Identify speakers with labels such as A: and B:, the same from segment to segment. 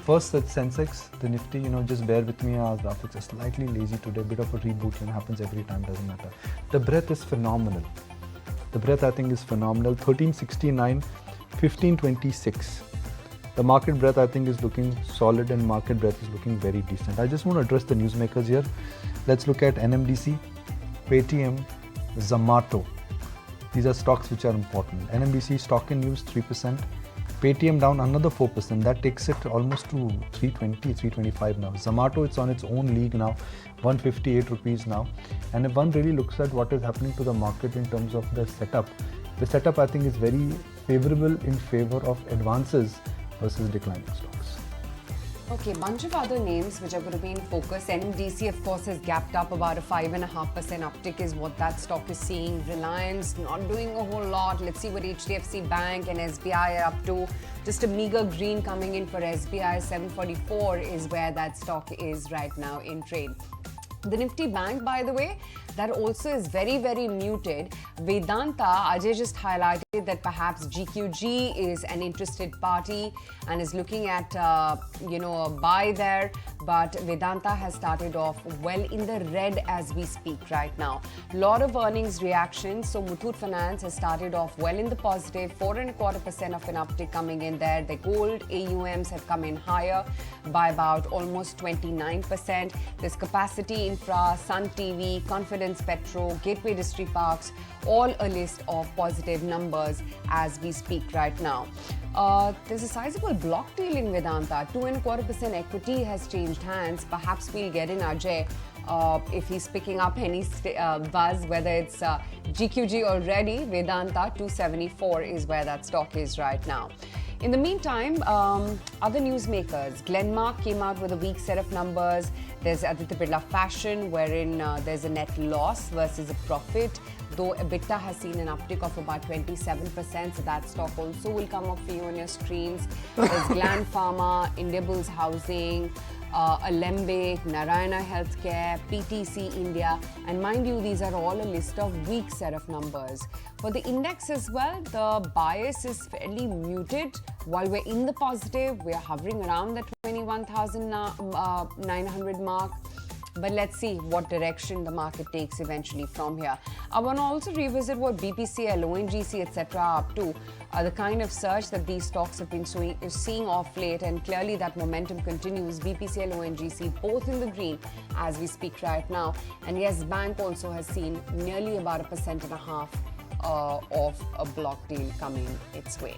A: First, the Sensex, the Nifty, just bear with me. Our graphics are slightly lazy today. Bit of a reboot, happens every time, doesn't matter. The breadth is phenomenal. The breadth, I think, is phenomenal. 1369, 1526. The market breadth, I think, is looking solid, and market breadth is looking very decent. I just want to address the newsmakers here. Let's look at NMDC, Paytm, Zomato. These are stocks which are important. NMDC stock in news 3%. Paytm down another 4%. That takes it almost to 320, 325 now. Zomato, it's on its own league now, 158 rupees now. And if one really looks at what is happening to the market in terms of the setup I think is very favorable in favor of advances versus declining stocks.
B: Okay, bunch of other names which are going to be in focus. NMDC, of course, has gapped up about a 5.5% uptick is what that stock is seeing. Reliance not doing a whole lot. Let's see what HDFC Bank and SBI are up to. Just a meager green coming in for SBI. 744 is where that stock is right now in trade. The Nifty Bank, by the way, that also is very, very muted. Vedanta, Ajay just highlighted that perhaps GQG is an interested party and is looking at, a buy there. But Vedanta has started off well in the red as we speak right now. Lot of earnings reactions. So Muthoot Finance has started off well in the positive, 4.25% of an uptick coming in there. The gold AUMs have come in higher by about almost 29%. There's capacity infra, Sun TV, Confidence Petro, Gateway District Parks, all a list of positive numbers as we speak right now. There's a sizable block deal in Vedanta. 2.25% equity has changed hands. Perhaps we'll get in Ajay if he's picking up any buzz, whether it's GQG already. Vedanta 274 is where that stock is right now. In the meantime, other newsmakers, Glenmark came out with a weak set of numbers. There's Aditya Birla Fashion, wherein there's a net loss versus a profit, though EBITDA has seen an uptick of about 27%, so that stock also will come up for you on your screens. There's Gland Pharma, Indiabulls Housing, Alembic, Narayana Healthcare, PTC India, and mind you, these are all a list of weak set of numbers. For the index as well, the bias is fairly muted. While we're in the positive, we're hovering around the 21,900 mark. But let's see what direction the market takes eventually from here. I want to also revisit what BPCL, ONGC, etc. are up to. The kind of surge that these stocks have been seeing off late, and clearly that momentum continues. BPCL, ONGC, both in the green as we speak right now. And yes, Bank also has seen nearly about 1.5% of a block deal coming its way.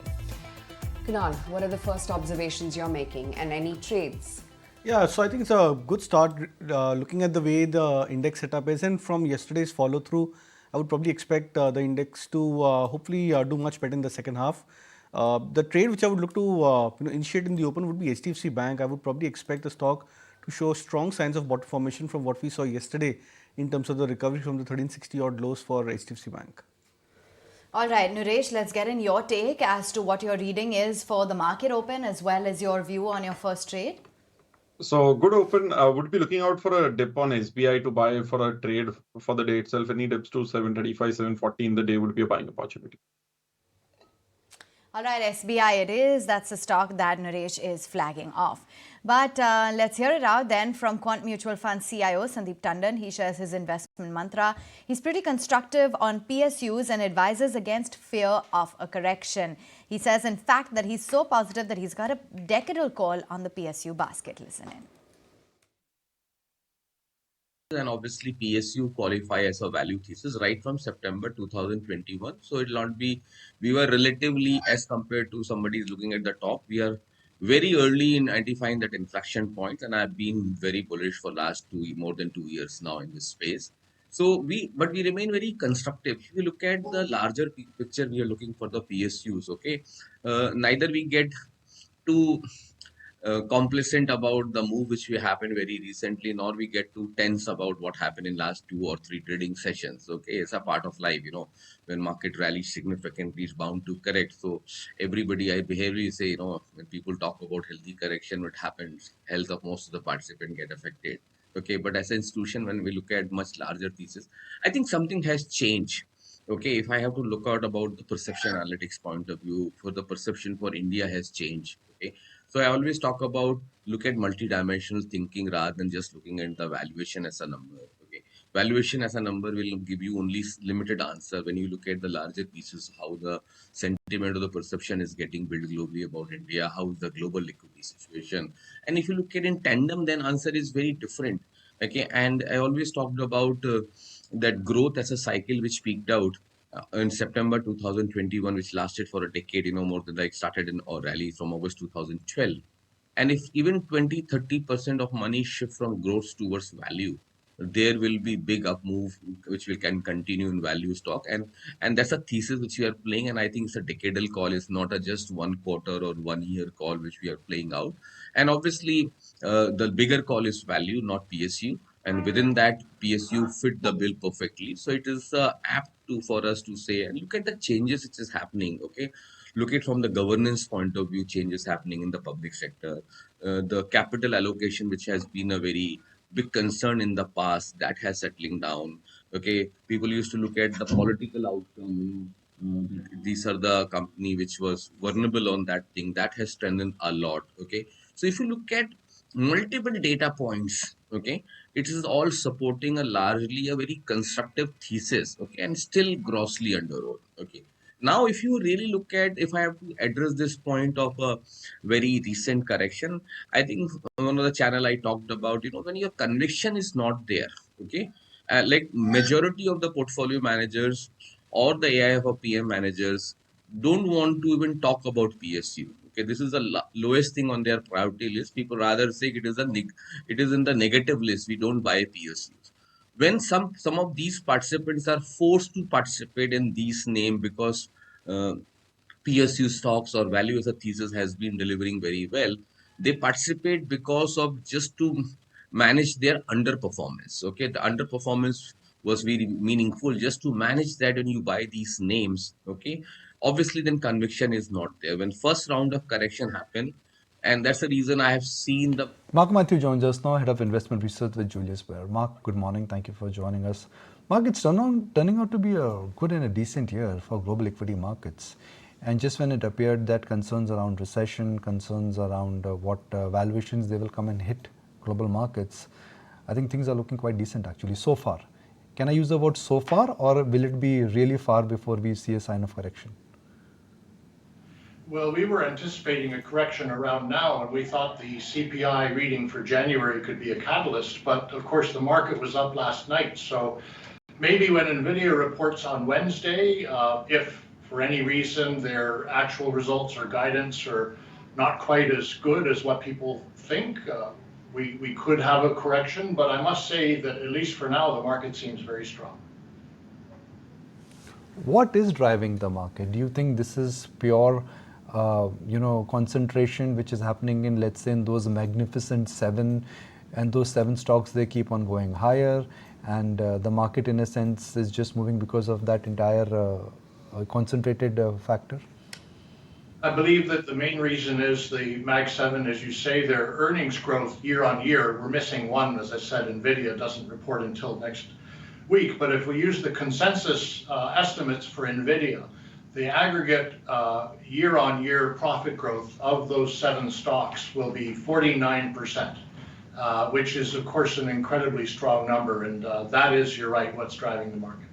B: Kunal, what are the first observations you're making and any trades?
C: Yeah, so I think it's a good start looking at the way the index setup is, and from yesterday's follow through, I would probably expect the index to hopefully do much better in the second half. The trade which I would look to initiate in the open would be HDFC Bank. I would probably expect the stock to show strong signs of bottom formation from what we saw yesterday in terms of the recovery from the 1360 odd lows for HDFC Bank.
D: All right, Naresh, let's get in your take as to what your reading is for the market open as well as your view on your first trade.
E: So good open. Would be looking out for a dip on SBI to buy for a trade for the day itself. Any dips to 735, 740 in the day would be a buying opportunity.
D: All right, SBI it is. That's a stock that Naresh is flagging off. But let's hear it out then from Quant Mutual Fund CIO Sandeep Tandon. He shares his investment mantra. He's pretty constructive on PSUs and advises against fear of a correction. He says, in fact, that he's so positive that he's got a decadal call on the PSU basket. Listen in.
F: And obviously PSU qualify as a value thesis right from September 2021. So it will not be, we were relatively, as compared to somebody looking at the top, we are very early in identifying that inflection point, and I've been very bullish for last more than 2 years now in this space. So we remain very constructive. If you look at the larger picture, we are looking for the PSUs. Okay, neither we get too complacent about the move which we happened very recently, nor we get too tense about what happened in last 2 or 3 trading sessions. Okay, it's a part of life, when market rallies significantly, it's bound to correct. So everybody, I behaviorally say, when people talk about healthy correction, what happens, health of most of the participants get affected. Okay, but as an institution, when we look at much larger thesis, I think something has changed. Okay, if I have to look out about the perception analytics point of view, for the perception for India has changed. Okay, So I always talk about look at multidimensional thinking rather than just looking at the valuation as a number. Okay, valuation as a number will give you only limited answer. When you look at the larger pieces, how the sentiment or the perception is getting built globally about India, how is the global liquidity situation, and if you look at in tandem, then answer is very different. Okay, and I always talked about that growth as a cycle which peaked out in September 2021, which lasted for a decade, more than like started in or rally from August 2012. And if even 20-30% of money shift from growth towards value, there will be big up move which we can continue in value stock. And that's a thesis which we are playing. And I think it's a decadal call. It's not a just 1 quarter or 1 year call which we are playing out. And obviously, the bigger call is value, not PSU. And within that, PSU fit the bill perfectly. So it is apt to for us to say and look at the changes which is happening. Okay, look at from the governance point of view, changes happening in the public sector, the capital allocation, which has been a very big concern in the past, that has settling down. Okay, people used to look at the political outcome. These are the company which was vulnerable on that thing that has strengthened a lot. Okay, so if you look at multiple data points, okay, it is all supporting a largely a very constructive thesis. Okay, and still grossly underwrote. Okay, now if you really look at, if I have to address this point of a very recent correction, I think one of the channel I talked about, when your conviction is not there, okay, like majority of the portfolio managers or the AIF or PM managers don't want to even talk about PSU. Okay, this is the lowest thing on their priority list. People rather say it is it is in the negative list. We don't buy PSUs. When some of these participants are forced to participate in these name because PSU stocks or value as a thesis has been delivering very well, they participate because of just to manage their underperformance. Okay, the underperformance was very meaningful just to manage that when you buy these names. Okay, obviously then conviction is not there when first round of correction happened, and that's the reason I have seen the
A: Mark Matthew joins us now, Head of Investment Research with Julius Baer. Mark, good morning. Thank you for joining us. Mark, it's turning out to be a good and a decent year for global equity markets. And just when it appeared that concerns around recession, concerns around what valuations they will come and hit global markets, I think things are looking quite decent actually so far. Can I use the word so far, or will it be really far before we see a sign of correction?
G: Well, we were anticipating a correction around now, and we thought the CPI reading for January could be a catalyst, but of course the market was up last night. So maybe when NVIDIA reports on Wednesday, if for any reason their actual results or guidance are not quite as good as what people think, we could have a correction, but I must say that at least for now, the market seems very strong.
A: What is driving the market? Do you think this is pure concentration which is happening in, let's say, in those magnificent 7, and those 7 stocks, they keep on going higher, and the market in a sense is just moving because of that entire concentrated factor?
G: I believe that the main reason is the Mag 7, as you say, their earnings growth year on year. We're missing one, as I said, NVIDIA doesn't report until next week, but if we use the consensus estimates for NVIDIA, the aggregate year-on-year profit growth of those 7 stocks will be 49%, which is, of course, an incredibly strong number. And that is, you're right, what's driving the market.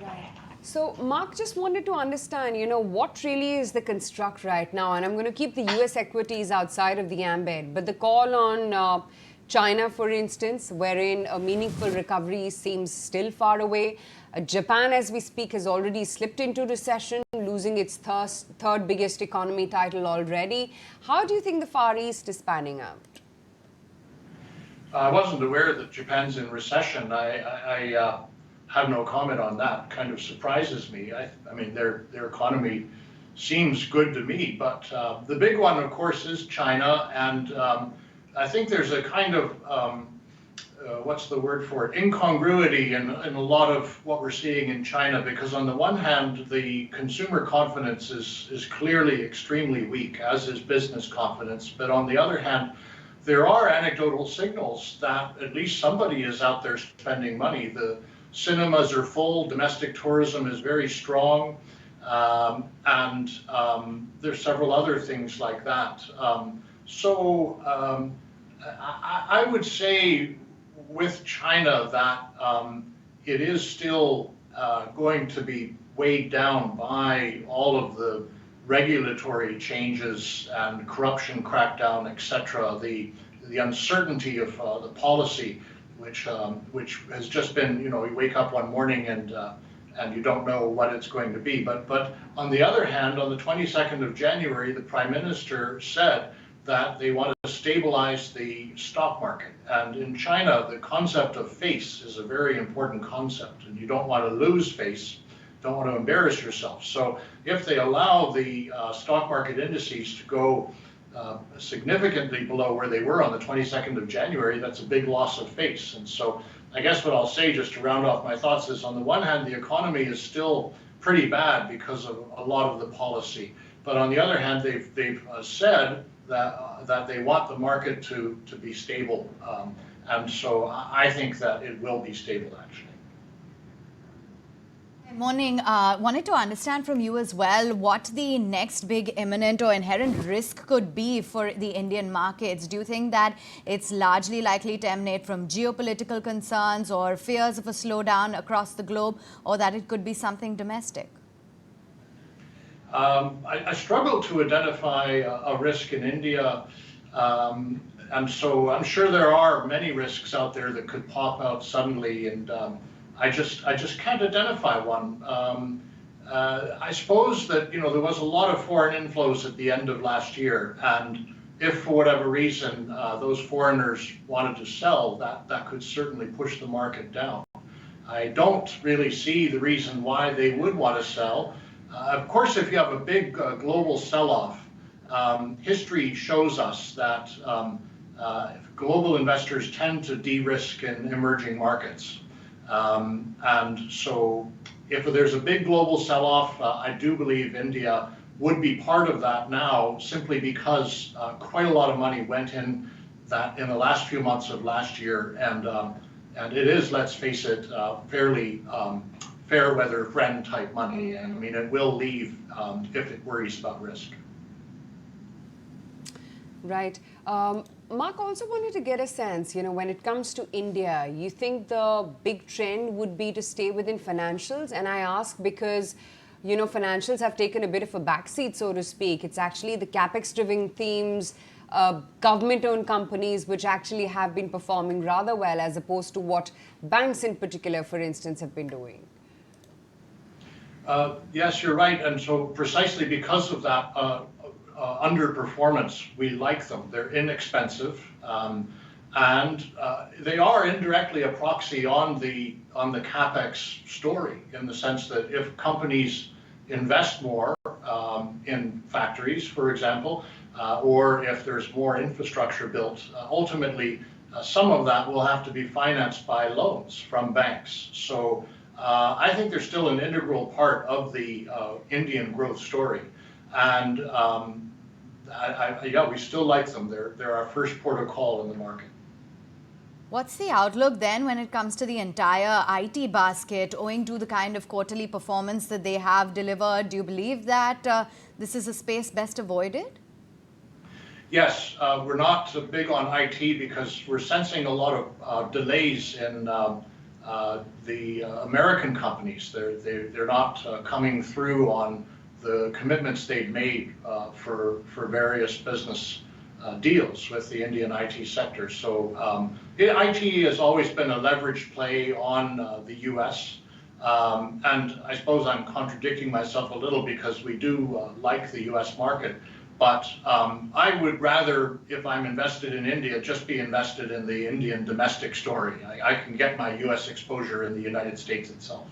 B: Right. So, Mark, just wanted to understand, what really is the construct right now? And I'm going to keep the US equities outside of the ambit, but the call on China, for instance, wherein a meaningful recovery seems still far away. Japan, as we speak, has already slipped into recession, losing its third biggest economy title already. How do you think the Far East is panning out?
G: I wasn't aware that Japan's in recession. I have no comment on that. Kind of surprises me. I mean, their economy seems good to me, but the big one, of course, is China, and I think there's a kind of what's the word for it, incongruity in a lot of what we're seeing in China, because on the one hand, the consumer confidence is clearly extremely weak, as is business confidence. But on the other hand, there are anecdotal signals that at least somebody is out there spending money. The cinemas are full, domestic tourism is very strong. There's several other things like that. I would say with China that it is still going to be weighed down by all of the regulatory changes and corruption crackdown, etc. The uncertainty of the policy, which has just been, you wake up one morning and you don't know what it's going to be. But on the other hand, on the 22nd of January, the Prime Minister said that they want to stabilize the stock market. And in China, the concept of face is a very important concept, and you don't want to lose face, don't want to embarrass yourself. So if they allow the stock market indices to go significantly below where they were on the 22nd of January, that's a big loss of face. And so I guess what I'll say, just to round off my thoughts, is on the one hand, the economy is still pretty bad because of a lot of the policy. But on the other hand, they've said that they want the market to be stable. And so I think that it will be stable, actually.
D: Morning. Wanted to understand from you as well what the next big imminent or inherent risk could be for the Indian markets. Do you think that it's largely likely to emanate from geopolitical concerns or fears of a slowdown across the globe, or that it could be something domestic?
G: I struggle to identify a risk in India. And so I'm sure there are many risks out there that could pop out suddenly, and I just can't identify one. I suppose that there was a lot of foreign inflows at the end of last year, and if for whatever reason those foreigners wanted to sell, that could certainly push the market down. I don't really see the reason why they would want to sell. Of course, if you have a big global sell-off, history shows us that global investors tend to de-risk in emerging markets. And so if there's a big global sell-off, I do believe India would be part of that now, simply because quite a lot of money went in the last few months of last year, and it is, let's face it, fairly fair weather friend type money. I mean, it will leave if it worries about risk.
B: Right. Mark, also wanted to get a sense, when it comes to India, you think the big trend would be to stay within financials? And I ask because, financials have taken a bit of a backseat, so to speak. It's actually the capex-driven themes, government-owned companies, which actually have been performing rather well, as opposed to what banks in particular, for instance, have been doing.
G: Yes, you're right. And so precisely because of that underperformance, we like them. They're inexpensive, and they are indirectly a proxy on the capex story, in the sense that if companies invest more in factories, for example, or if there's more infrastructure built, ultimately some of that will have to be financed by loans from banks. So I think they're still an integral part of the Indian growth story. And yeah, we still like them. They're our first port of call in the market.
D: What's the outlook then when it comes to the entire IT basket, owing to the kind of quarterly performance that they have delivered? Do you believe that this is a space best avoided?
G: Yes, we're not big on IT because we're sensing a lot of delays in the American companies. They're not coming through on the commitments they've made for various business deals with the Indian IT sector. So IT has always been a leveraged play on the US. And I suppose I'm contradicting myself a little because we do like the US market. But I would rather, if I'm invested in India, just be invested in the Indian domestic story. I can get my US exposure in the United States itself.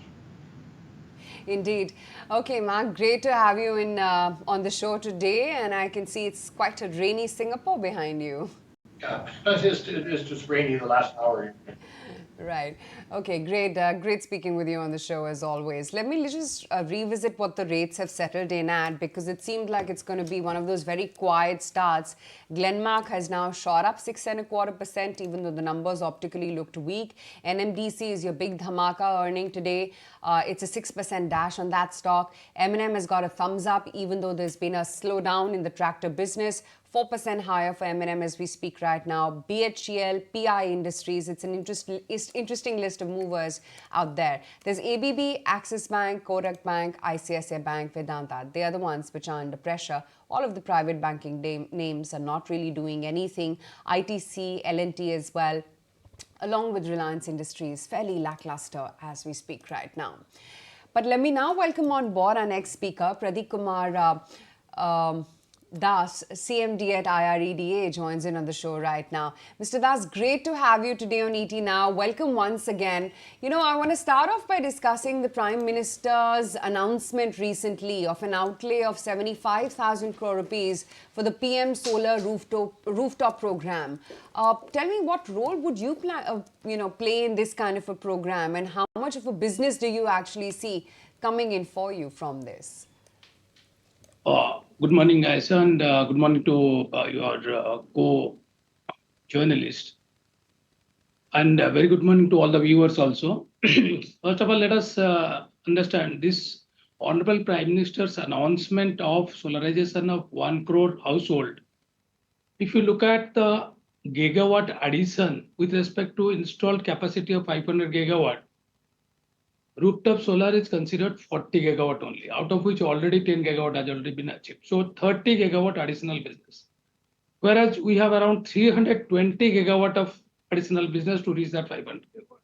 B: Indeed. Okay, Mark, great to have you in on the show today, and I can see it's quite a rainy Singapore behind you.
G: Yeah, it is just rainy the last hour.
B: Right. Okay, great. Great speaking with you on the show as always. Let me just revisit what the rates have settled in at, because it seemed like it's going to be one of those very quiet starts. Glenmark has now shot up 6.25%, even though the numbers optically looked weak. NMDC is your big dhamaka earning today. It's a 6% dash on that stock. M&M has got a thumbs up, even though there's been a slowdown in the tractor business. 4% higher for M&M as we speak right now. BHEL, PI Industries, it's an interesting list of movers out there. There's ABB, Axis Bank, Kotak Bank, ICICI Bank, Vedanta. They are the ones which are under pressure. All of the private banking names are not really doing anything. ITC, L&T as well, along with Reliance Industries, fairly lackluster as we speak right now. But let me now welcome on board our next speaker, Pradeep Kumar Das, CMD at IREDA, joins in on the show right now. Mr. Das, great to have you today on ET Now. Welcome once again. You know, I want to start off by discussing the Prime Minister's announcement recently of an outlay of 75,000 crore rupees for the PM Solar Rooftop program. Tell me, what role would you play in this kind of a program, and how much of a business do you actually see coming in for you from this?
H: Good morning, guys, and good morning to your co-journalist. And very good morning to all the viewers also. First of all, let us understand this Honorable Prime Minister's announcement of solarization of 1 crore household. If you look at the gigawatt addition with respect to installed capacity of 500 gigawatt, rooftop solar is considered 40 gigawatt only, out of which already 10 gigawatt has already been achieved. So 30 gigawatt additional business. Whereas we have around 320 gigawatt of additional business to reach that 500 gigawatt.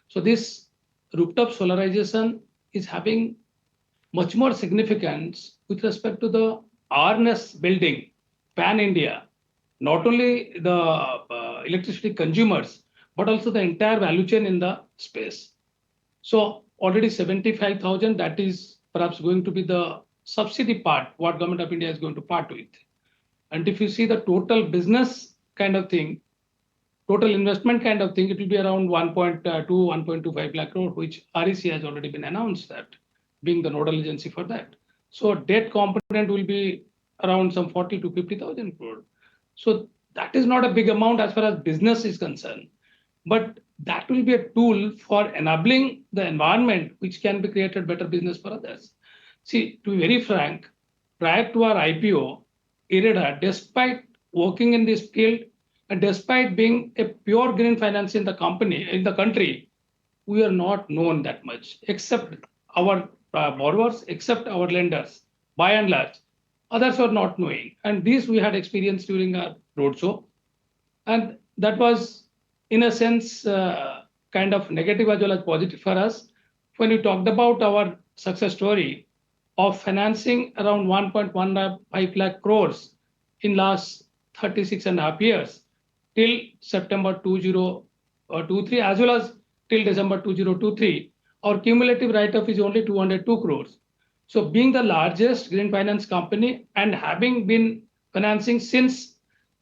H: So this rooftop solarization is having much more significance with respect to the awareness building pan-India, not only the electricity consumers, but also the entire value chain in the space. So already 75,000, that is perhaps going to be the subsidy part, what Government of India is going to part with. And if you see the total business kind of thing, total investment kind of thing, it will be around 1.2, 1.25 lakh crore, which REC has already been announced that, being the nodal agency for that. So debt component will be around some 40 to 50,000 crore. So that is not a big amount as far as business is concerned. But that will be a tool for enabling the environment which can be created better business for others. See, to be very frank, prior to our IPO, IREDA, despite working in this field and despite being a pure green finance in the country, we are not known that much, except our borrowers, except our lenders, by and large. Others are not knowing. And this we had experienced during our roadshow. And that was, in a sense, kind of negative as well as positive for us. When we talked about our success story of financing around 1.15 lakh crores in last 36.5 years till September 2023, as well as till December 2023, our cumulative write-off is only 202 crores. So being the largest green finance company and having been financing since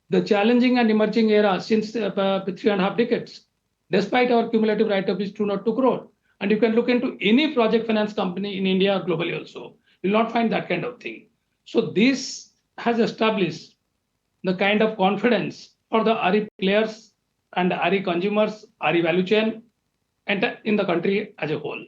H: the challenging and emerging era since 3.5 decades, despite our cumulative write-off is 202 crore. And you can look into any project finance company in India or globally also, you'll not find that kind of thing. So this has established the kind of confidence for the RE players and RE consumers, RE value chain, and in the country as a whole.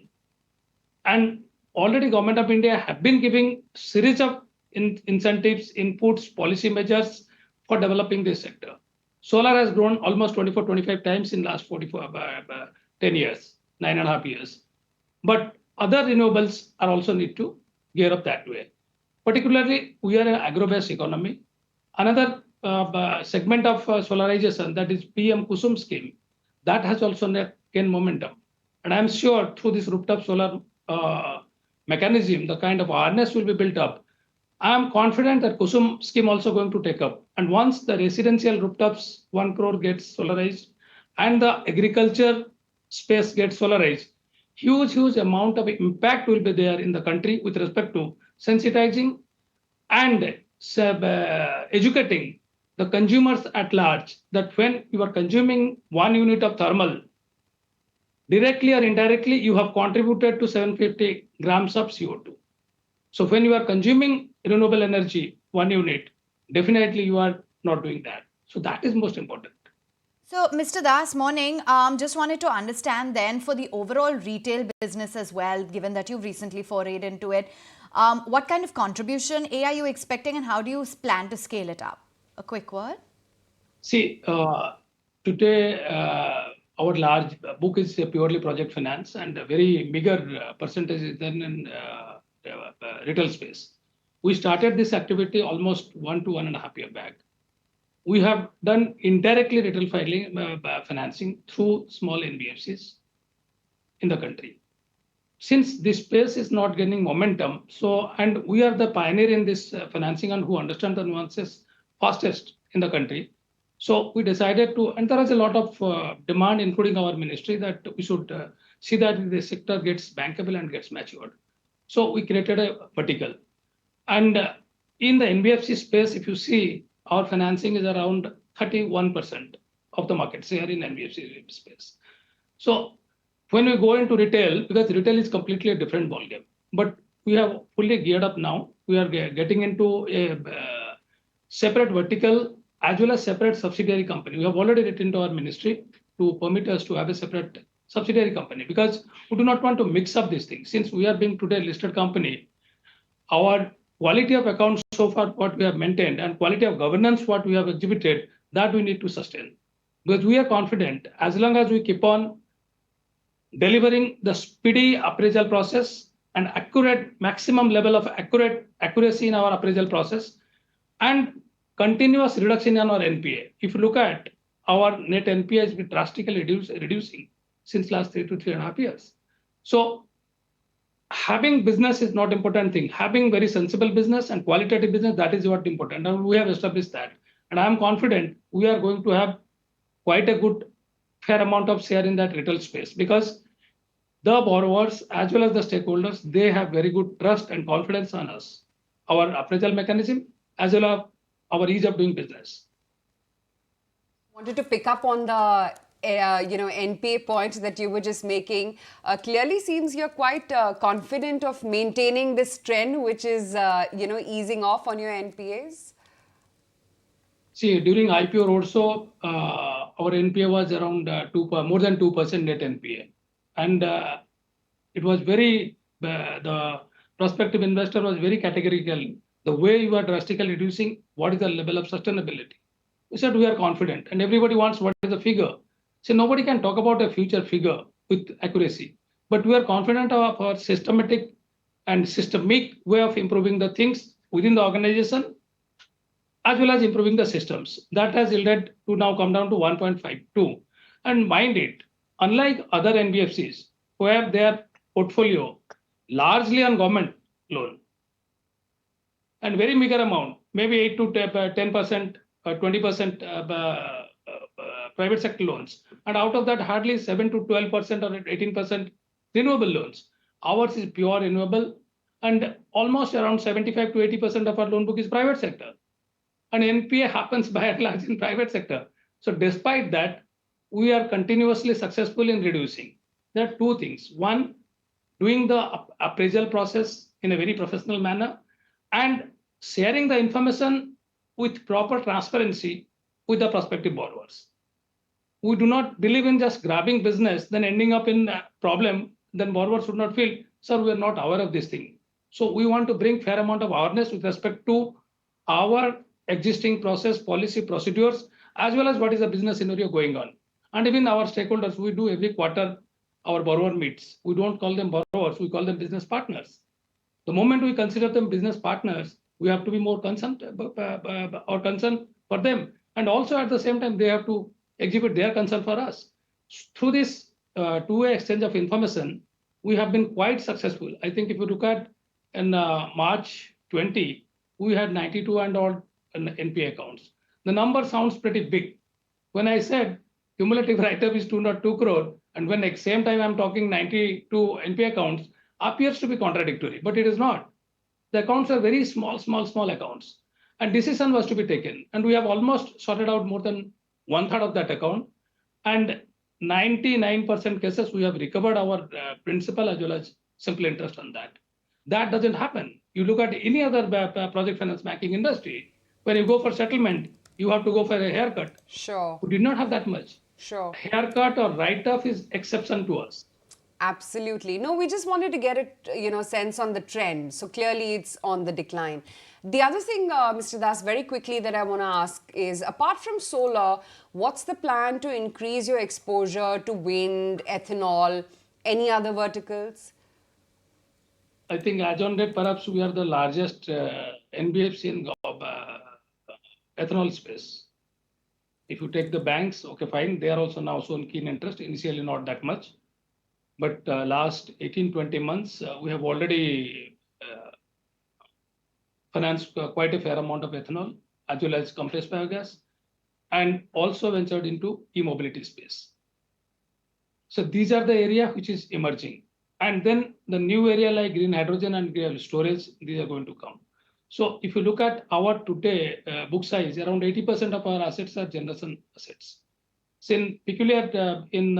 H: And already Government of India have been giving series of incentives, inputs, policy measures for developing this sector. Solar has grown almost 24, 25 times in last 10 years, 9.5 years. But other renewables are also need to gear up that way. Particularly, we are an agro-based economy. Another segment of solarization, that is PM Kusum scheme, that has also gained momentum. And I'm sure through this rooftop solar mechanism, the kind of awareness will be built up. I am confident that Kusum scheme also going to take up. And once the residential rooftops 1 crore gets solarized and the agriculture space gets solarized, huge amount of impact will be there in the country with respect to sensitizing and educating the consumers at large that when you are consuming 1 unit of thermal, directly or indirectly, you have contributed to 750 grams of CO2. So when you are consuming renewable energy, 1 unit, definitely you are not doing that. So that is most important.
D: So, Mr. Das, morning. Just wanted to understand then for the overall retail business as well, given that you've recently forayed into it, what kind of contribution A are you expecting and how do you plan to scale it up? A quick word.
H: See, today our large book is purely project finance, and a very meager percentage is then in retail space. We started this activity almost 1 to 1.5 years back. We have done indirectly retail financing through small NBFCs in the country. Since this space is not gaining momentum, and we are the pioneer in this financing and who understand the nuances fastest in the country. So we decided to, and there is a lot of demand, including our ministry, that we should see that the sector gets bankable and gets matured. So we created a vertical. And in the NBFC space, if you see, our financing is around 31% of the market share in NBFC space. So when we go into retail, because retail is completely a different ballgame, but we have fully geared up now. We are getting into a separate vertical as well as separate subsidiary company. We have already written to our ministry to permit us to have a separate subsidiary company because we do not want to mix up these things. Since we are being today a listed company, our quality of accounts so far what we have maintained and quality of governance what we have exhibited, that we need to sustain. Because we are confident as long as we keep on delivering the speedy appraisal process and accurate maximum level of accuracy in our appraisal process and continuous reduction in our NPA. If you look at our net NPA has been drastically reducing since last 3 to 3.5 years. So having business is not important thing. Having very sensible business and qualitative business, that is what important. And we have established that. And I am confident we are going to have quite a good fair amount of share in that retail space because the borrowers as well as the stakeholders, they have very good trust and confidence on us, our appraisal mechanism, as well as our ease of doing business.
B: Wanted to pick up on the NPA point that you were just making. Clearly seems you're quite confident of maintaining this trend, which is easing off on your NPAs.
H: See, during IPO roadshow, our NPA was around more than 2% net NPA, and it was very the prospective investor was very categorical. The way you are drastically reducing, what is the level of sustainability? We said we are confident, and everybody wants what is the figure. So nobody can talk about a future figure with accuracy, but we are confident of our systematic and systemic way of improving the things within the organization, as well as improving the systems. That has yielded to now come down to 1.52. And mind it, unlike other NBFCs who have their portfolio largely on government loan and very meager amount, maybe 8 to 10% or 20% private sector loans, and out of that hardly 7 to 12% or 18% renewable loans. Ours is pure renewable, and almost around 75 to 80% of our loan book is private sector. And NPA happens by and large in private sector. So despite that, we are continuously successful in reducing. There are two things. One, doing the appraisal process in a very professional manner and sharing the information with proper transparency with the prospective borrowers. We do not believe in just grabbing business, then ending up in a problem, then borrowers should not feel, sir, we are not aware of this thing. So we want to bring fair amount of awareness with respect to our existing process, policy, procedures, as well as what is the business scenario going on. And even our stakeholders, we do every quarter our borrower meets. We don't call them borrowers, we call them business partners. The moment we consider them business partners, we have to be more concerned for them. And also at the same time, they have to exhibit their concern for us. Through this two-way exchange of information, we have been quite successful. I think if you look at in March 20, we had 92 and odd NPA accounts. The number sounds pretty big. When I said cumulative write-up is 202 crore, and when at the same time I'm talking 92 NPA accounts, appears to be contradictory, but it is not. The accounts are very small accounts. And decision was to be taken. And we have almost sorted out more than 1/3 of that account. And 99% cases, we have recovered our principal as well as simple interest on that. That doesn't happen. You look at any other project finance banking industry, when you go for settlement, you have to go for a haircut.
B: Sure.
H: We did not have that much.
B: Sure.
H: Haircut or write-off is exception to us.
B: Absolutely. No, we just wanted to get a sense on the trend. So clearly it's on the decline. The other thing, Mr. Das, very quickly that I want to ask is, apart from solar, what's the plan to increase your exposure to wind, ethanol, any other verticals?
H: I think as on date, perhaps we are the largest NBFC in ethanol space. If you take the banks, okay, fine, they are also now showing keen interest, initially not that much. But last 18-20 months, we have already financed quite a fair amount of ethanol, as well as compressed biogas, and also ventured into e-mobility space. So these are the area which is emerging. And then the new area like green hydrogen and green storage, these are going to come. So if you look at our today book size, around 80% of our assets are generation assets. So in peculiar in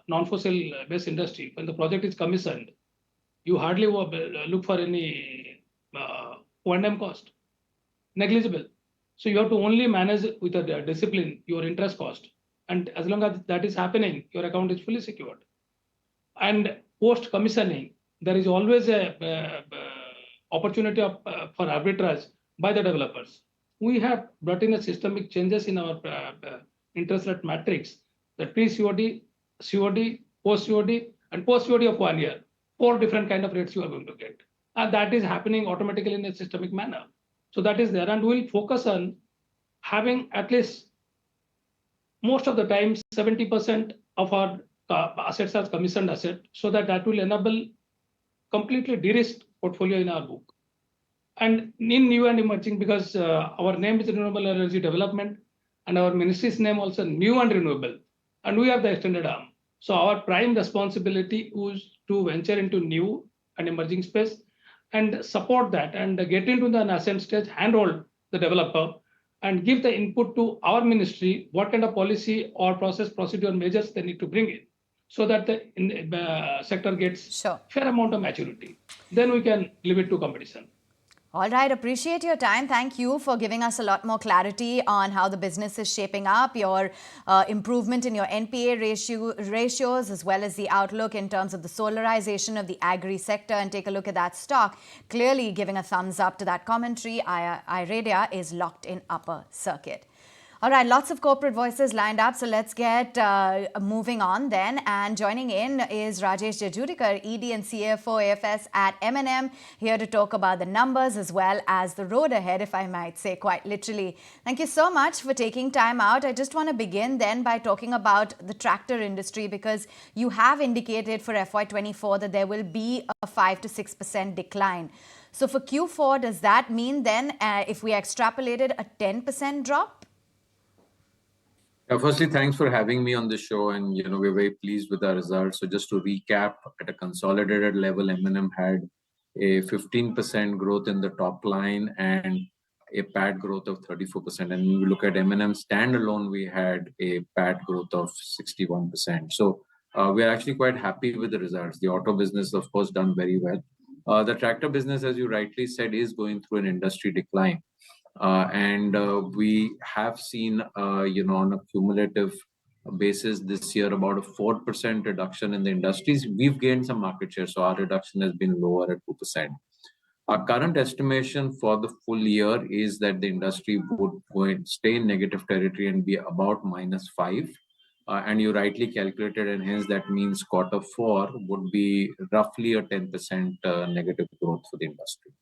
H: non-fossil based industry, when the project is commissioned, you hardly look for any O&M cost, negligible. So you have to only manage with a discipline your interest cost. And as long as that is happening, your account is fully secured. And post commissioning, there is always a opportunity for arbitrage by the developers. We have brought in a systemic changes in our interest rate matrix, the pre-COD, COD, post-COD, and post-COD of 1 year. 4 different kind of rates you are going to get. And that is happening automatically in a systemic manner. So that is there. And we'll focus on having at least most of the time 70% of our assets as commissioned asset, so that will enable completely de-risked portfolio in our book. And in new and emerging, because our name is Renewable Energy Development, and our ministry's name also new and renewable, and we are the extended arm. So our prime responsibility is to venture into new and emerging space and support that and get into the nascent stage, handhold the developer and give the input to our ministry, what kind of policy or process, procedure measures they need to bring in, so that the sector gets fair amount of maturity. Then we can leave it to competition.
D: All right, appreciate your time. Thank you for giving us a lot more clarity on how the business is shaping up, your improvement in your NPA ratios, as well as the outlook in terms of the solarization of the agri sector. And take a look at that stock. Clearly giving a thumbs up to that commentary. Iradia is locked in upper circuit. All right, lots of corporate voices lined up, so let's get moving on then. And joining in is Rajesh Jejurikar, ED and CFO AFS at M&M, here to talk about the numbers as well as the road ahead, if I might say, quite literally. Thank you so much for taking time out. I just want to begin then by talking about the tractor industry, because you have indicated for FY24 that there will be a 5 to 6% decline. So for Q4, does that mean then, if we extrapolated, a 10% drop?
I: Firstly, thanks for having me on the show, and we're very pleased with our results. So just to recap, at a consolidated level, M&M had a 15% growth in the top line and a PAT growth of 34%. And when we look at M&M standalone, we had a PAT growth of 61%. So we are actually quite happy with the results. The auto business, of course, done very well. The tractor business, as you rightly said, is going through an industry decline. And we have seen, on a cumulative basis this year, about a 4% reduction in the industries. We've gained some market share, so our reduction has been lower at 2%. Our current estimation for the full year is that the industry would stay in negative territory and be about -5. And you rightly calculated, and hence that means Q4 would be roughly a 10% negative growth for the industry.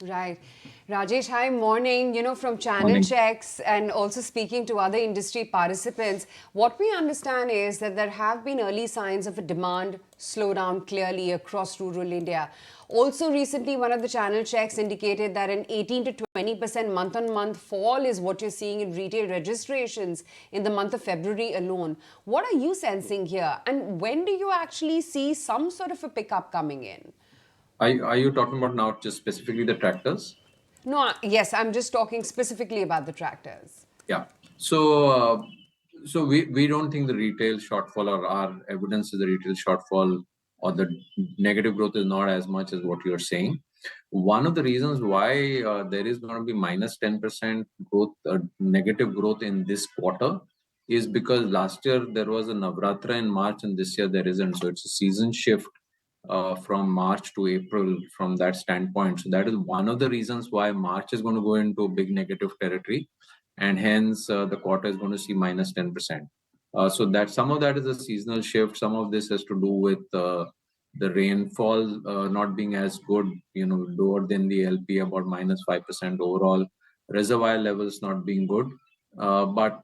B: Right. Rajesh, hi, morning. From channel checks and also speaking to other industry participants, what we understand is that there have been early signs of a demand slowdown clearly across rural India. Also recently, one of the channel checks indicated that an 18 to 20% month-on-month fall is what you're seeing in retail registrations in the month of February alone. What are you sensing here? And when do you actually see some sort of a pickup coming in?
I: Are you talking about now just specifically the tractors?
B: No, yes, I'm just talking specifically about the tractors.
I: Yeah. So So we don't think the retail shortfall, or our evidence is the retail shortfall or the negative growth is not as much as what you're saying. One of the reasons why there is going to be minus 10% growth, negative growth in this quarter, is because last year there was a Navratra in March and this year there isn't. So it's a season shift from March to April from that standpoint. So that is one of the reasons why March is going to go into big negative territory, and hence the quarter is going to see minus 10%. So that some of that is a seasonal shift. Some of this has to do with the rainfall not being as good, lower than the LP, about minus 5% overall. Reservoir levels not being good. But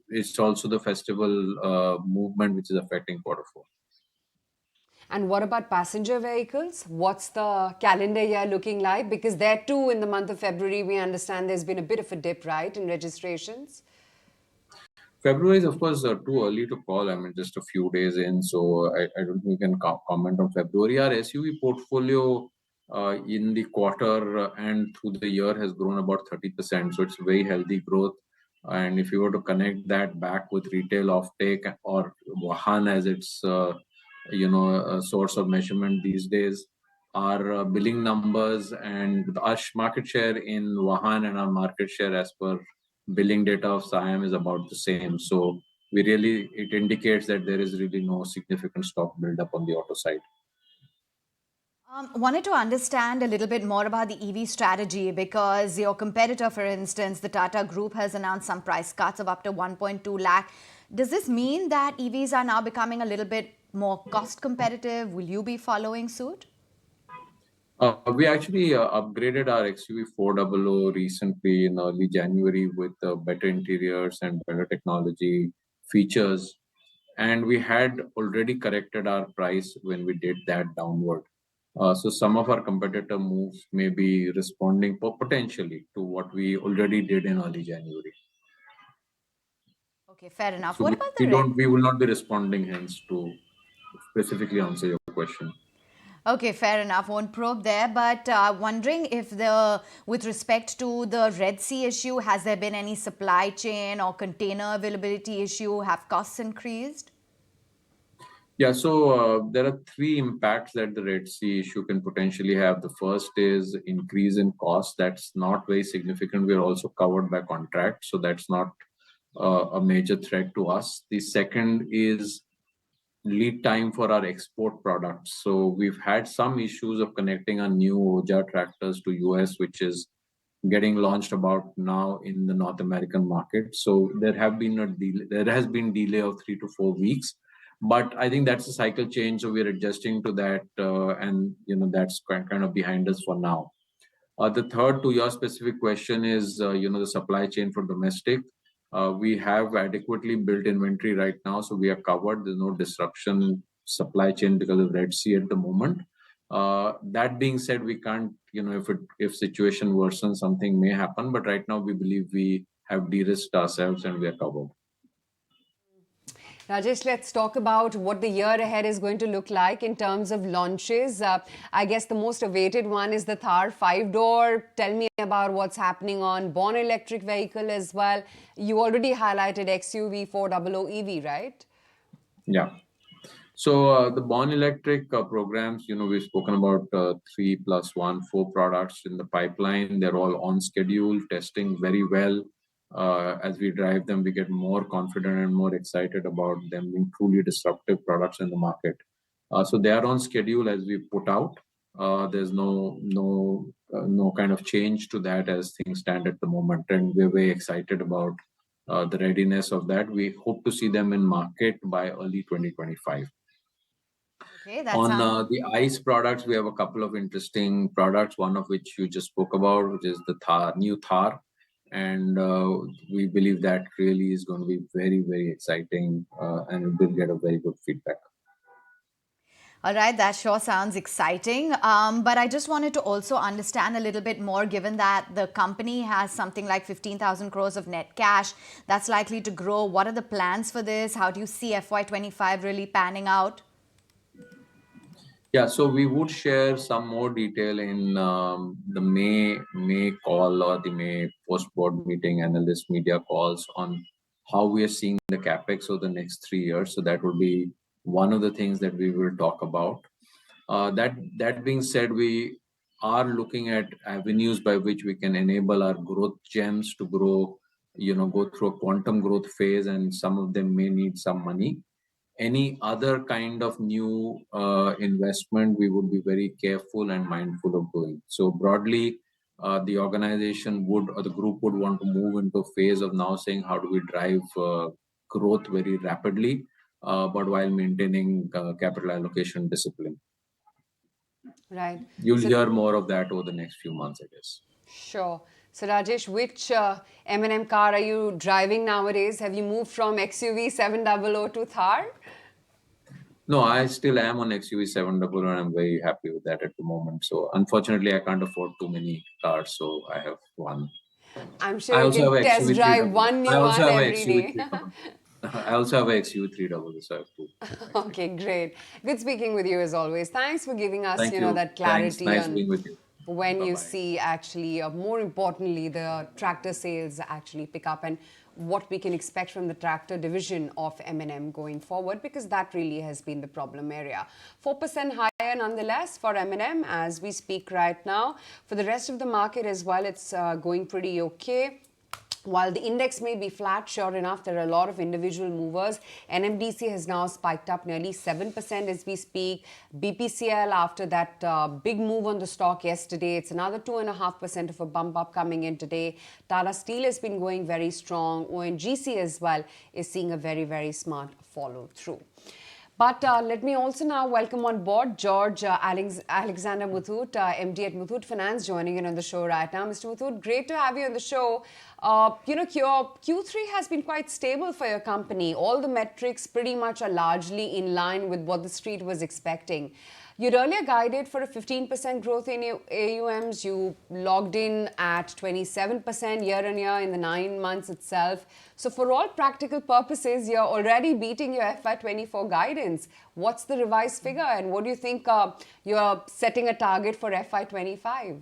I: it's also the festival movement which is affecting quarter four.
B: And what about passenger vehicles? What's the calendar year looking like? Because there too, in the month of February, we understand there's been a bit of a dip, right, in registrations?
I: February is, of course, too early to call. I mean, just a few days in, so I don't think we can comment on February. Our SUV portfolio in the quarter and through the year has grown about 30%. So it's a very healthy growth. And if you were to connect that back with retail offtake or Vahan as its a source of measurement these days, our billing numbers and our market share in Vahan and our market share as per billing data of SIAM is about the same. So it indicates that there is really no significant stock buildup on the auto side.
D: Wanted to understand a little bit more about the EV strategy, because your competitor, for instance, the Tata Group, has announced some price cuts of up to 1.2 lakh. Does this mean that EVs are now becoming a little bit more cost competitive? Will you be following suit?
I: We actually upgraded our XUV 400 recently in early January with better interiors and better technology features. And we had already corrected our price when we did that downward. So some of our competitor moves may be responding potentially to what we already did in early January.
D: Okay, fair enough.
I: So
D: what about
I: we will not be responding hence to specifically answer your question.
D: Okay, fair enough. Won't probe there, but wondering if with respect to the Red Sea issue, has there been any supply chain or container availability issue? Have costs increased?
I: Yeah, so there are three impacts that the Red Sea issue can potentially have. The first is increase in cost. That's not very significant. We're also covered by contract, so that's not a major threat to us. The second is lead time for our export products. So we've had some issues of connecting our new Oja tractors to US, which is getting launched about now in the North American market. So there has been delay of 3 to 4 weeks. But I think that's a cycle change, so we're adjusting to that, and that's kind of behind us for now. The third, to your specific question, is the supply chain for domestic. We have adequately built inventory right now, so we are covered. There's no disruption supply chain because of Red Sea at the moment. That being said, we can't, if situation worsens, something may happen. But right now, we believe we have de-risked ourselves and we are covered.
B: Rajesh, let's talk about what the year ahead is going to look like in terms of launches. I guess the most awaited one is the Thar 5-door. Tell me about what's happening on Born Electric vehicle as well. You already highlighted XUV 400 EV, right?
I: Yeah. So the Born Electric programs, we've spoken about 3 + 1, 4 products in the pipeline. They're all on schedule, testing very well. As we drive them, we get more confident and more excited about them being truly disruptive products in the market. So they are on schedule as we put out. There's no kind of change to that as things stand at the moment, and we're very excited about the readiness of that. We hope to see them in market by early 2025.
D: Okay,
I: on the ICE products, we have a couple of interesting products, one of which you just spoke about, which is the new Thar. And we believe that really is going to be very, very exciting, and we'll get a very good feedback.
D: All right, that sure sounds exciting. But I just wanted to also understand a little bit more, given that the company has something like 15,000 crores of net cash that's likely to grow. What are the plans for this? How do you see FY25 really panning out?
I: Yeah, so we would share some more detail in the May call or the May post-board meeting, analyst media calls on how we are seeing the capex over the next 3 years. So that would be one of the things that we will talk about. That being said, we are looking at avenues by which we can enable our growth gems to grow, go through a quantum growth phase, and some of them may need some money. Any other kind of new investment, we would be very careful and mindful of doing. So broadly, the organization would, or the group would want to move into a phase of now saying, how do we drive growth very rapidly, but while maintaining capital allocation discipline.
B: Right.
I: You'll
B: So-
I: hear more of that over the next few months, I guess.
B: Sure. So Rajesh, which M&M car are you driving nowadays? Have you moved from XUV 700 to Thar?
I: No, I still am on XUV 700 and I'm very happy with that at the moment. So unfortunately, I can't afford too many cars, so I have one.
B: I'm
I: I
B: sure you
I: also
B: can
I: have a
B: test
I: XUV
B: drive
I: 300.
B: one new
I: I also
B: one
I: have a
B: every
I: XUV
B: day.
I: I also have a XUV 300, so I have two.
B: Okay, great. Good speaking with you as always. Thanks for giving us,
I: Thank
B: you know,
I: you.
B: that
I: Thanks.
B: clarity
I: Nice
B: on
I: being with you.
B: when you
I: Bye-bye.
B: see actually, more importantly, the tractor sales actually pick up and what we can expect from the tractor division of M&M going forward, because that really has been the problem area. 4% higher nonetheless for M&M as we speak right now. For the rest of the market as well, it's going pretty okay. While the index may be flat, sure enough, there are a lot of individual movers. NMDC has now spiked up nearly 7% as we speak. BPCL, after that big move on the stock yesterday, it's another 2.5% of a bump up coming in today. Tata Steel has been going very strong. ONGC as well is seeing a very, very smart follow through. But let me also now welcome on board George Alexander Muthoot, MD at Muthoot Finance, joining in on the show right now. Mr. Muthoot, great to have you on the show. Your Q3 has been quite stable for your company. All the metrics pretty much are largely in line with what the street was expecting. You'd earlier guided for a 15% growth in your AUMs. You logged in at 27% year on year in the 9 months itself. So for all practical purposes, you're already beating your FY24 guidance. What's the revised figure and what do you think you're setting a target for FY25?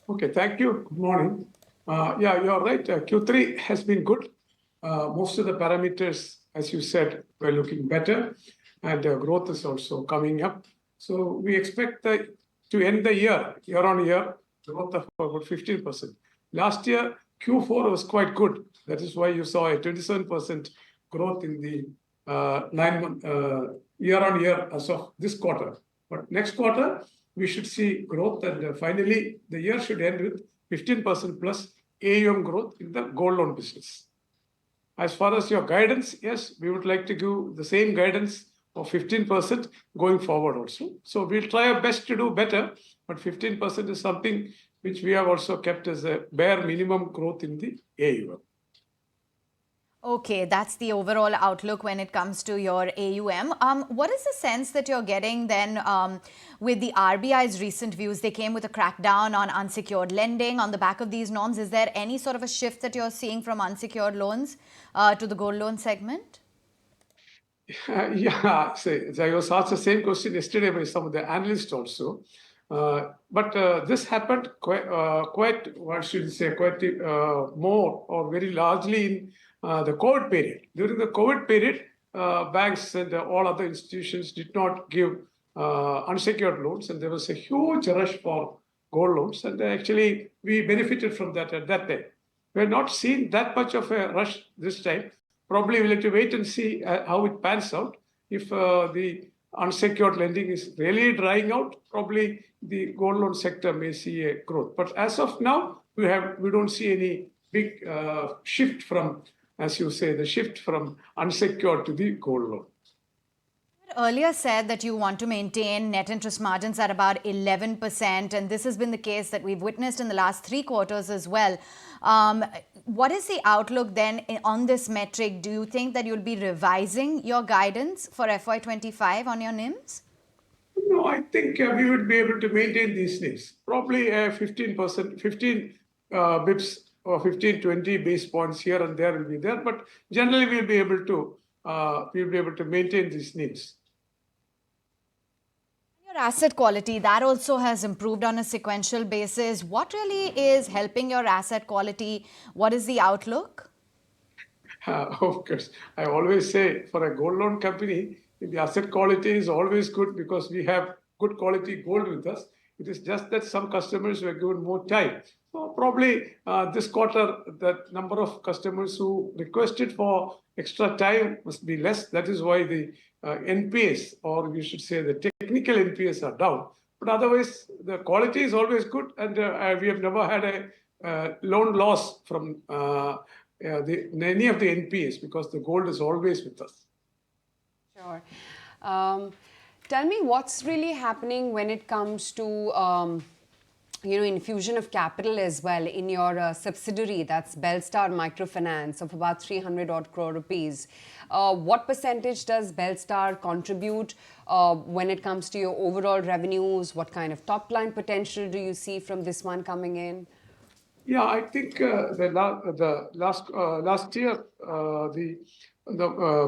J: Okay, thank you. Good morning. Yeah, you're right. Q3 has been good. Most of the parameters, as you said, were looking better. And growth is also coming up. So we expect to end the year on year, growth of about 15%. Last year, Q4 was quite good. That is why you saw a 27% growth in the 9-month year on year as of this quarter. But next quarter, we should see growth, and finally, the year should end with 15% plus AUM growth in the gold loan business. As far as your guidance, yes, we would like to give the same guidance of 15% going forward also. So we'll try our best to do better, but 15% is something which we have also kept as a bare minimum growth in the AUM.
D: Okay, that's the overall outlook when it comes to your AUM. What is the sense that you're getting then with the RBI's recent views? They came with a crackdown on unsecured lending on the back of these norms. Is there any sort of a shift that you're seeing from unsecured loans to the gold loan segment?
J: Yeah, so I was asked the same question yesterday by some of the analysts also. But this happened quite what should you say, quite more or very largely in the COVID period. During the COVID period, banks and all other institutions did not give unsecured loans, and there was a huge rush for gold loans. And actually, we benefited from that at that time. We have not seen that much of a rush this time. Probably we'll have to wait and see how it pans out. If the unsecured lending is really drying out, probably the gold loan sector may see a growth. But as of now, we don't see any big shift from, as you say, the shift from unsecured to the gold loan.
D: Earlier said that you want to maintain net interest margins at about 11%, and this has been the case that we've witnessed in the last 3 quarters as well. What is the outlook then on this metric? Do you think that you'll be revising your guidance for FY25 on your NIMs?
J: No, I think we would be able to maintain these NIMs. Probably 15%, 15 bips or 15-20 base points here and there will be there, but generally we'll be able to maintain these NIMs.
D: Your asset quality, that also has improved on a sequential basis. What really is helping your asset quality? What is the outlook?
J: Of course, I always say for a gold loan company, the asset quality is always good because we have good quality gold with us. It is just that some customers were given more time. So probably this quarter, the number of customers who requested for extra time must be less. That is why the NPS, or we should say the technical NPS, are down. But otherwise, the quality is always good, and we have never had a loan loss from any of the NPS because the gold is always with us.
B: Sure. Tell me what's really happening when it comes to infusion of capital as well in your subsidiary, that's Belstar Microfinance, of about 300 odd crore rupees. What percentage does Belstar contribute when it comes to your overall revenues? What kind of top line potential do you see from this one coming in?
J: Yeah, I think the last year the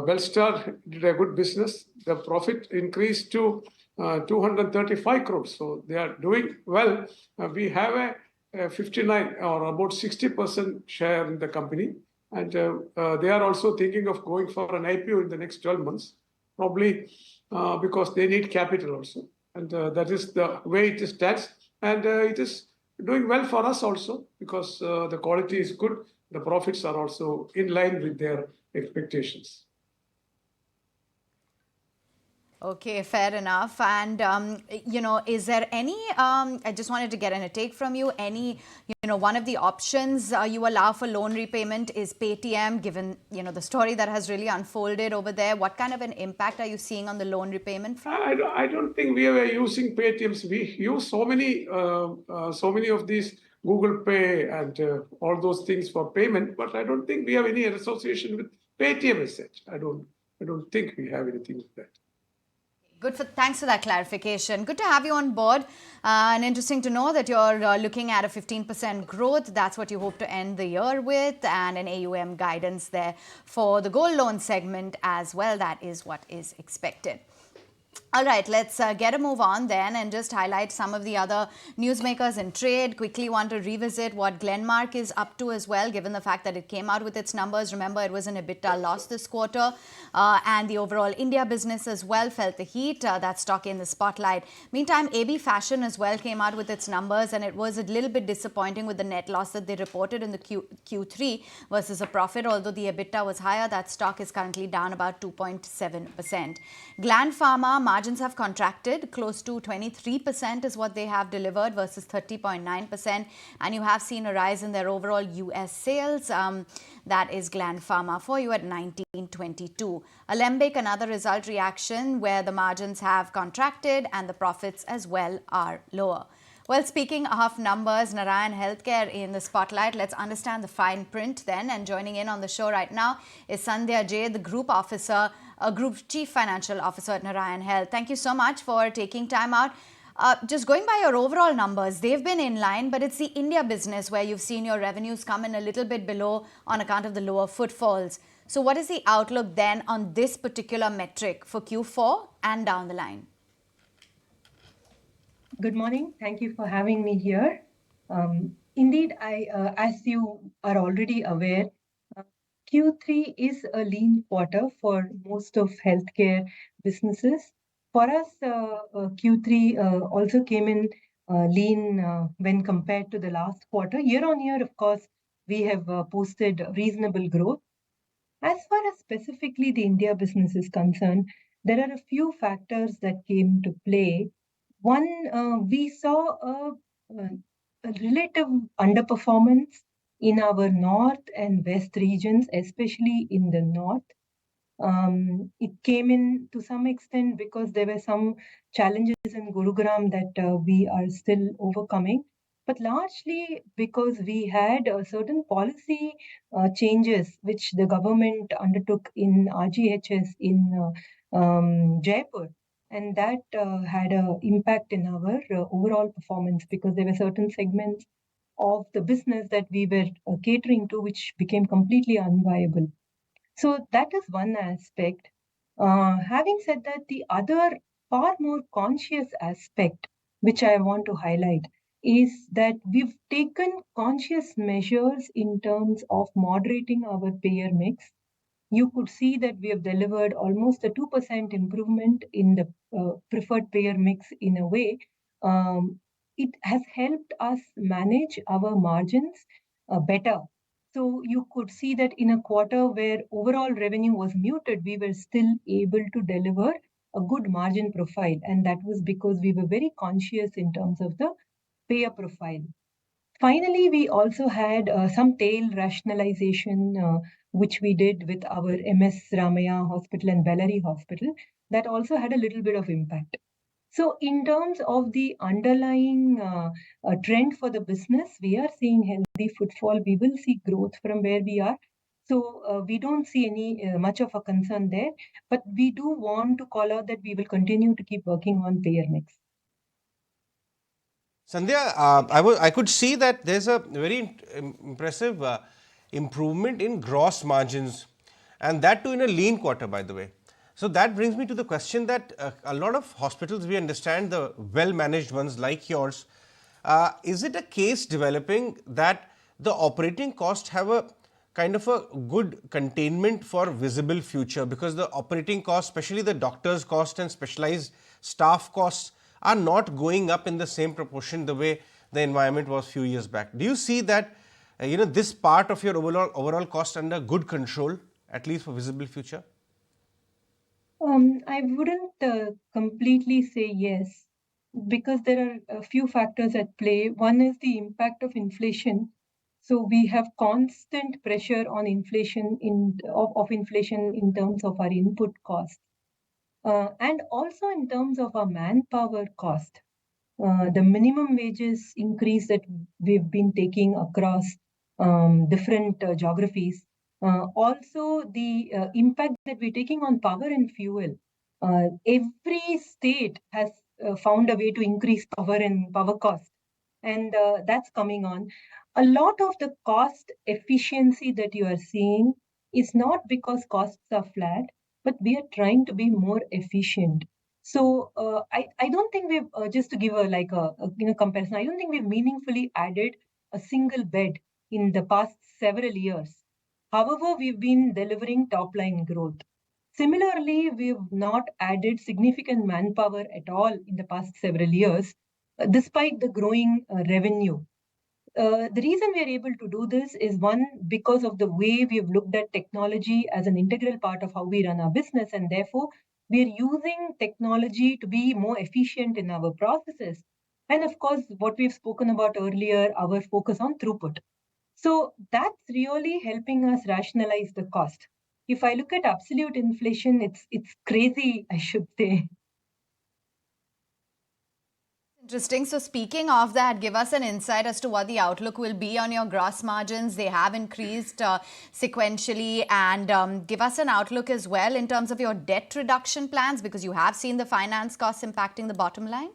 J: Belstar did a good business. The profit increased to 235 crores, so they are doing well. We have a 59 or about 60% share in the company, and they are also thinking of going for an IPO in the next 12 months, probably because they need capital also, and that is the way it stands, and it is doing well for us also because the quality is good. The profits are also in line with their expectations.
D: Okay, fair enough. And, is there any, I just wanted to get a take from you, any, one of the options you allow for loan repayment is Paytm, given, the story that has really unfolded over there. What kind of an impact are you seeing on the loan repayment front?
J: I don't think we are using Paytms. We use so many of these Google Pay and all those things for payment, but I don't think we have any association with Paytm as such. I don't think we have anything with that.
D: Thanks for that clarification. Good to have you on board. And interesting to know that you're looking at a 15% growth. That's what you hope to end the year with, and an AUM guidance there for the gold loan segment as well. That is what is expected. All right, let's get a move on then and just highlight some of the other newsmakers in trade. Quickly want to revisit what Glenmark is up to as well, given the fact that it came out with its numbers. Remember, it was an EBITDA loss this quarter, and the overall India business as well felt the heat. That stock in the spotlight. Meantime, AB Fashion as well came out with its numbers, and it was a little bit disappointing with the net loss that they reported in the Q3 versus a profit. Although the EBITDA was higher, that stock is currently down about 2.7%. Gland Pharma margins have contracted close to 23% is what they have delivered versus 30.9%, and you have seen a rise in their overall US sales. That is Gland Pharma for you at 1922. Alembic, another result reaction where the margins have contracted and the profits as well are lower. Well, speaking of numbers, Narayan Healthcare in the spotlight. Let's understand the fine print then. And joining in on the show right now is Sandhya J, the Group Chief Financial Officer at Narayan Health. Thank you so much for taking time out. Just going by your overall numbers, they've been in line, but it's the India business where you've seen your revenues come in a little bit below on account of the lower footfalls. So what is the outlook then on this particular metric for Q4 and down the line?
K: Good morning. Thank you for having me here. Indeed, as you are already aware, Q3 is a lean quarter for most of healthcare businesses. For us, Q3 also came in lean when compared to the last quarter. Year on year, of course, we have posted reasonable growth. As far as specifically the India business is concerned, there are a few factors that came to play. One, we saw a relative underperformance in our north and west regions, especially in the north. It came in to some extent because there were some challenges in Gurugram that we are still overcoming, but largely because we had certain policy changes which the government undertook in RGHS in Jaipur. And that had an impact in our overall performance because there were certain segments of the business that we were catering to which became completely unviable. So that is one aspect. Having said that, the other far more conscious aspect which I want to highlight is that we've taken conscious measures in terms of moderating our payer mix. you could see that we have delivered almost a 2% improvement in the preferred payer mix in a way. It has helped us manage our margins better. So you could see that in a quarter where overall revenue was muted, we were still able to deliver a good margin profile. And that was because we were very conscious in terms of the payer profile. Finally, we also had some tail rationalization, which we did with our MS Ramaya Hospital and Bellary Hospital. That also had a little bit of impact. So in terms of the underlying trend for the business, we are seeing healthy footfall. We will see growth from where we are. So we don't see any much of a concern there. But we do want to call out that we will continue to keep working on payer mix.
L: Sandhya, I could see that there's a very impressive improvement in gross margins, and that too in a lean quarter, by the way. So that brings me to the question that a lot of hospitals, we understand, the well-managed ones like yours, is it a case developing that the operating costs have a kind of a good containment for visible future, because the operating costs, especially the doctor's cost and specialized staff costs, are not going up in the same proportion the way the environment was few years back. Do you see that this part of your overall cost under good control, at least for visible future?
K: I wouldn't completely say yes, because there are a few factors at play. One is the impact of inflation. So we have constant pressure on inflation of inflation in terms of our input cost, and also in terms of our manpower cost. The minimum wages increase that we've been taking across different geographies. Also, the impact that we're taking on power and fuel. Every state has found a way to increase power cost, and that's coming on. A lot of the cost efficiency that you are seeing is not because costs are flat, but we are trying to be more efficient. So I don't think we've just to give a comparison. I don't think we've meaningfully added a single bed in the past several years. However, we've been delivering top line growth. Similarly, we've not added significant manpower at all in the past several years, despite the growing revenue. The reason we are able to do this is, one, because of the way we've looked at technology as an integral part of how we run our business, and therefore we are using technology to be more efficient in our processes. And of course, what we've spoken about earlier, our focus on throughput. So that's really helping us rationalize the cost. If I look at absolute inflation, it's crazy, I should say.
D: Interesting. So speaking of that, give us an insight as to what the outlook will be on your gross margins. They have increased sequentially, and give us an outlook as well in terms of your debt reduction plans, because you have seen the finance costs impacting the bottom line.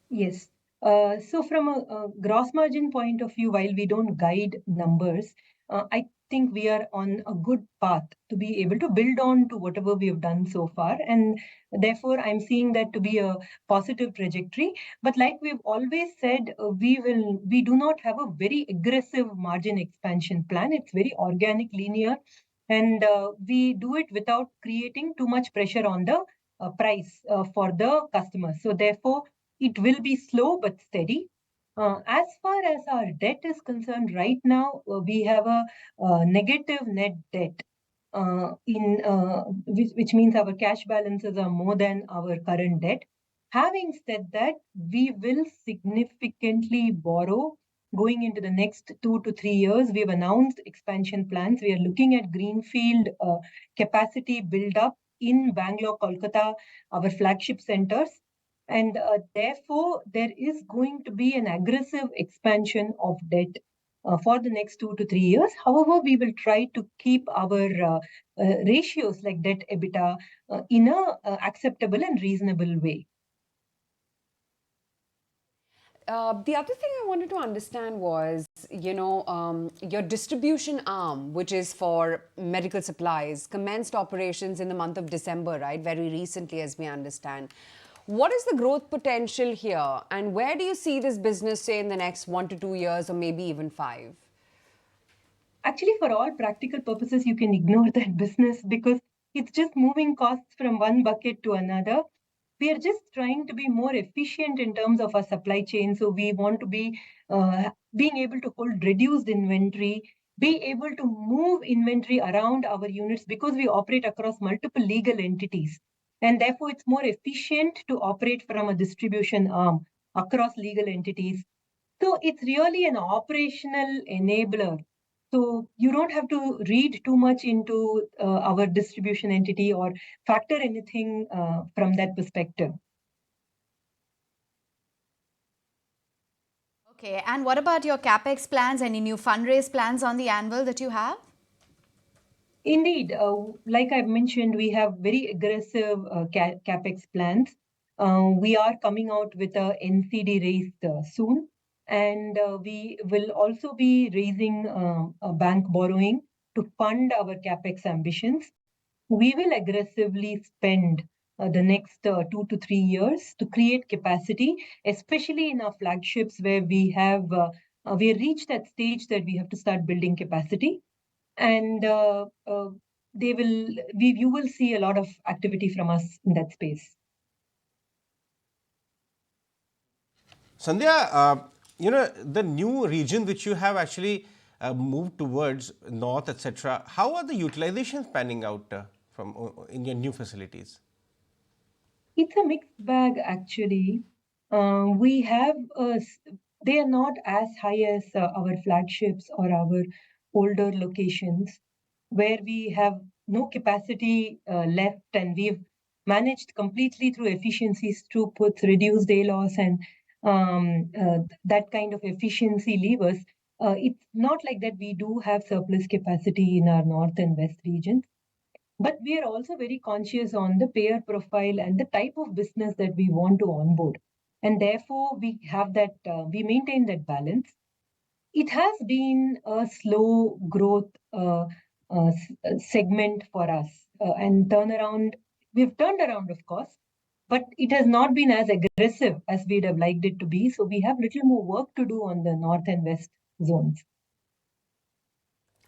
K: Yes. So from a gross margin point of view, while we don't guide numbers, I think we are on a good path to be able to build on to whatever we have done so far. And therefore, I'm seeing that to be a positive trajectory. But like we've always said, we do not have a very aggressive margin expansion plan. It's very organic, linear, and we do it without creating too much pressure on the price for the customer. So therefore, it will be slow but steady. As far as our debt is concerned, right now we have a negative net debt, which means our cash balances are more than our current debt. Having said that, we will significantly borrow going into the next 2 to 3 years. We've announced expansion plans. We are looking at greenfield capacity build up in Bangalore, Kolkata, our flagship centers. And therefore, there is going to be an aggressive expansion of debt for the next 2 to 3 years. However, we will try to keep our ratios like debt EBITDA in a acceptable and reasonable way.
B: The other thing I wanted to understand was, your distribution arm, which is for medical supplies, commenced operations in the month of December, right? Very recently, as we understand. What is the growth potential here, and where do you see this business, say, in the next 1 to 2 years, or maybe even 5?
K: Actually, for all practical purposes, you can ignore that business because it's just moving costs from one bucket to another. We are just trying to be more efficient in terms of our supply chain. So we want to be being able to hold reduced inventory, be able to move inventory around our units because we operate across multiple legal entities. And therefore, it's more efficient to operate from a distribution arm across legal entities. So it's really an operational enabler. So you don't have to read too much into our distribution entity or factor anything from that perspective.
D: Okay, and what about your capex plans? Any new fundraise plans on the anvil that you have?
K: Indeed, like I've mentioned, we have very aggressive capex plans. We are coming out with a NCD raise soon, and we will also be raising a bank borrowing to fund our capex ambitions. We will aggressively spend the next 2 to 3 years to create capacity, especially in our flagships where we reached that stage that we have to start building capacity, and you will see a lot of activity from us in that space.
L: Sandhya, the new region which you have actually moved towards north, etc. How are the utilizations panning out in your new facilities?
K: It's a mixed bag, actually. We have they are not as high as our flagships or our older locations, where we have no capacity left, and we've managed completely through efficiencies, throughputs, reduced day loss, and that kind of efficiency levers. It's not like that we do have surplus capacity in our north and west regions. But we are also very conscious on the payer profile and the type of business that we want to onboard. And therefore, we maintain that balance. It has been a slow growth segment for us, and turnaround. We've turned around, of course, but it has not been as aggressive as we'd have liked it to be. So we have little more work to do on the north and west zones.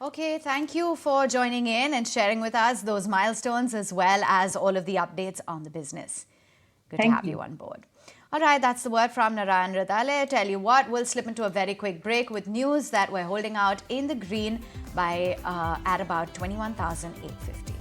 D: Okay, thank you for joining in and sharing with us those milestones as well as all of the updates on the business. Good to have you on board. All right, that's the word from Narayan Radale. Tell you what, we'll slip into a very quick break with news that we're holding out in the green by at about 21,850.